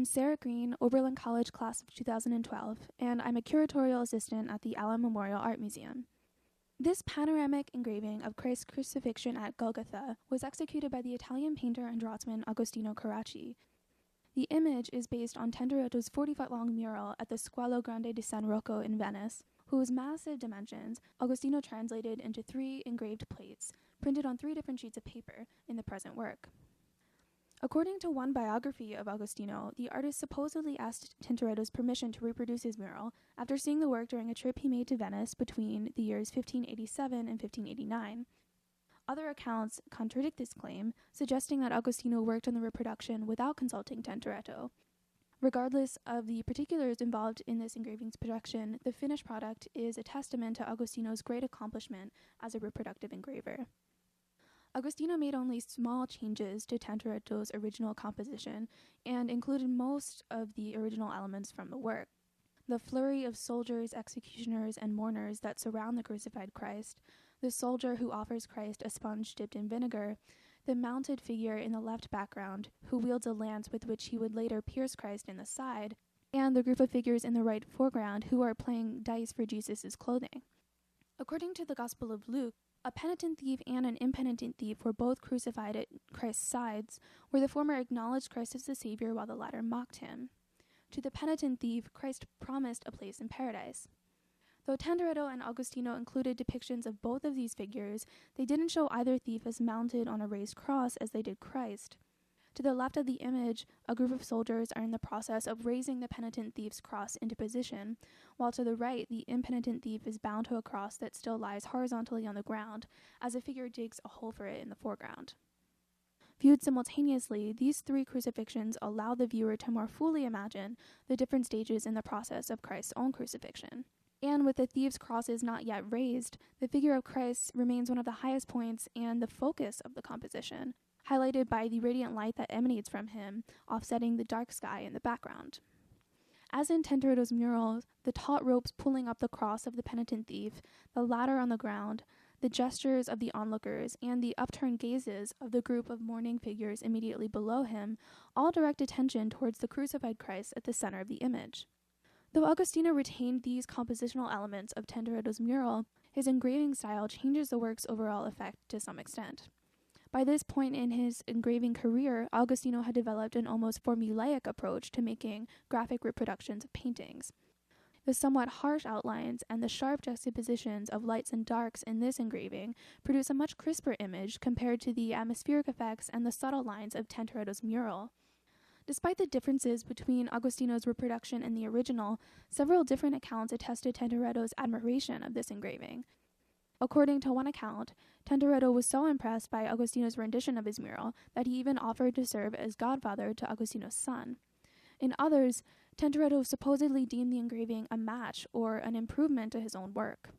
I'm Sara Green, Oberlin College class of 2012, and I'm a curatorial assistant at the Allen Memorial Art Museum. This panoramic engraving of Christ's crucifixion at Golgotha was executed by the Italian painter and draughtsman Augostino Carracci. The image is based on Tintoretto's 40-foot-long mural at the Squalo Grande di San Rocco in Venice, whose massive dimensions Augustino translated into 3 engraved plates, printed on 3 different sheets of paper in the present work. According to one biography of Augustino, the artist supposedly asked Tintoretto's permission to reproduce his mural after seeing the work during a trip he made to Venice between the years 1587 and 1589. Other accounts contradict this claim, suggesting that Augustino worked on the reproduction without consulting Tintoretto. Regardless of the particulars involved in this engraving's production, the finished product is a testament to Augustino's great accomplishment as a reproductive engraver. Augustino made only small changes to Tintoretto's original composition and included most of the original elements from the work. The flurry of soldiers, executioners, and mourners that surround the crucified Christ, the soldier who offers Christ a sponge dipped in vinegar, the mounted figure in the left background who wields a lance with which he would later pierce Christ in the side, and the group of figures in the right foreground who are playing dice for Jesus' clothing. According to the Gospel of Luke, a penitent thief and an impenitent thief were both crucified at Christ's sides, where the former acknowledged Christ as the Savior while the latter mocked him. To the penitent thief, Christ promised a place in paradise. Though Tintoretto and Augustino included depictions of both of these figures, they didn't show either thief as mounted on a raised cross as they did Christ. To the left of the image, a group of soldiers are in the process of raising the penitent thief's cross into position, while to the right, the impenitent thief is bound to a cross that still lies horizontally on the ground, as a figure digs a hole for it in the foreground. Viewed simultaneously, these 3 crucifixions allow the viewer to more fully imagine the different stages in the process of Christ's own crucifixion. And with the thief's crosses not yet raised, the figure of Christ remains one of the highest points and the focus of the composition, highlighted by the radiant light that emanates from him, offsetting the dark sky in the background. As in Tintoretto's mural, the taut ropes pulling up the cross of the penitent thief, the ladder on the ground, the gestures of the onlookers, and the upturned gazes of the group of mourning figures immediately below him all direct attention towards the crucified Christ at the center of the image. Though Augustino retained these compositional elements of Tintoretto's mural, his engraving style changes the work's overall effect to some extent. By this point in his engraving career, Augustino had developed an almost formulaic approach to making graphic reproductions of paintings. The somewhat harsh outlines and the sharp juxtapositions of lights and darks in this engraving produce a much crisper image compared to the atmospheric effects and the subtle lines of Tintoretto's mural. Despite the differences between Augustino's reproduction and the original, several different accounts attest to Tintoretto's admiration of this engraving. According to one account, Tintoretto was so impressed by Augustino's rendition of his mural that he even offered to serve as godfather to Augustino's son. In others, Tintoretto supposedly deemed the engraving a match or an improvement to his own work.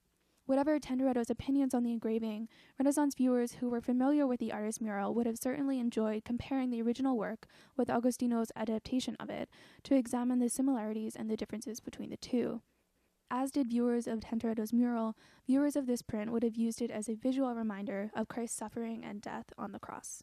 Whatever Tintoretto's opinions on the engraving, Renaissance viewers who were familiar with the artist's mural would have certainly enjoyed comparing the original work with Augustino's adaptation of it to examine the similarities and the differences between the two. As did viewers of Tintoretto's mural, viewers of this print would have used it as a visual reminder of Christ's suffering and death on the cross.